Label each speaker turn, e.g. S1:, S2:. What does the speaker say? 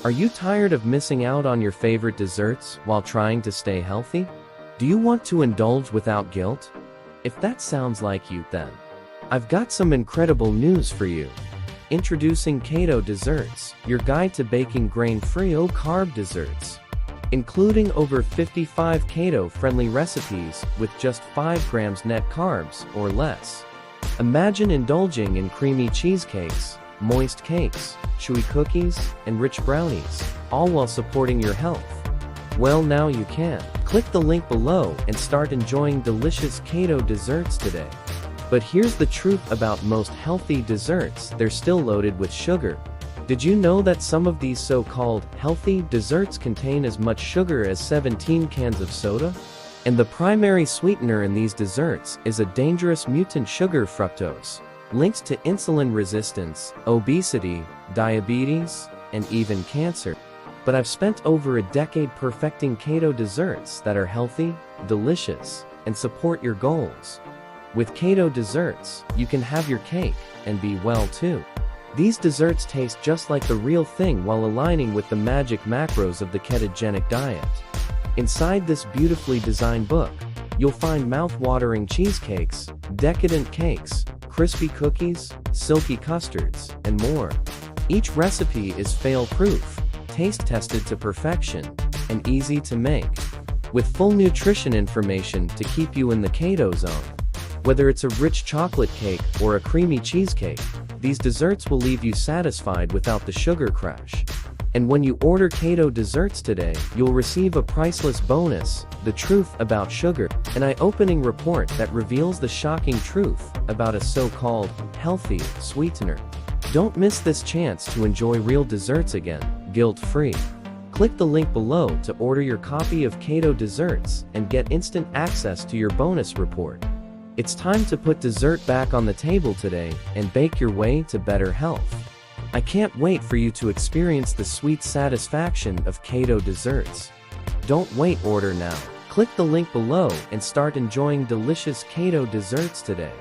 S1: Are you tired of missing out on your favorite desserts while trying to stay healthy? Do you want to indulge without guilt? If that sounds like you, then I've got some incredible news for you. Introducing Keto Desserts, your guide to baking grain-free low-carb desserts. Including over 55 keto-friendly recipes with just 5 grams net carbs or less. Imagine indulging in creamy cheesecakes, moist cakes, chewy cookies, and rich brownies, all while supporting your health. Well, now you can. Click the link below and start enjoying delicious keto desserts today. But here's the truth about most healthy desserts: they're still loaded with sugar. Did you know that some of these so-called healthy desserts contain as much sugar as 17 cans of soda? And the primary sweetener in these desserts is a dangerous mutant sugar, fructose, linked to insulin resistance, obesity, diabetes, and even cancer. But I've spent over a decade perfecting keto desserts that are healthy, delicious, and support your goals. With Keto Desserts, you can have your cake and be well too. These desserts taste just like the real thing while aligning with the magic macros of the ketogenic diet. Inside this beautifully designed book, you'll find mouth-watering cheesecakes, decadent cakes, crispy cookies, silky custards, and more. Each recipe is fail-proof, taste-tested to perfection, and easy to make, with full nutrition information to keep you in the keto zone. Whether it's a rich chocolate cake or a creamy cheesecake, these desserts will leave you satisfied without the sugar crash. And when you order Keto Desserts today, you'll receive a priceless bonus: the truth about sugar, an eye-opening report that reveals the shocking truth about a so-called healthy sweetener. Don't miss this chance to enjoy real desserts again, guilt-free. Click the link below to order your copy of Keto Desserts and get instant access to your bonus report. It's time to put dessert back on the table today and bake your way to better health. I can't wait for you to experience the sweet satisfaction of Keto Desserts. Don't wait, order now. Click the link below and start enjoying delicious Keto Desserts today.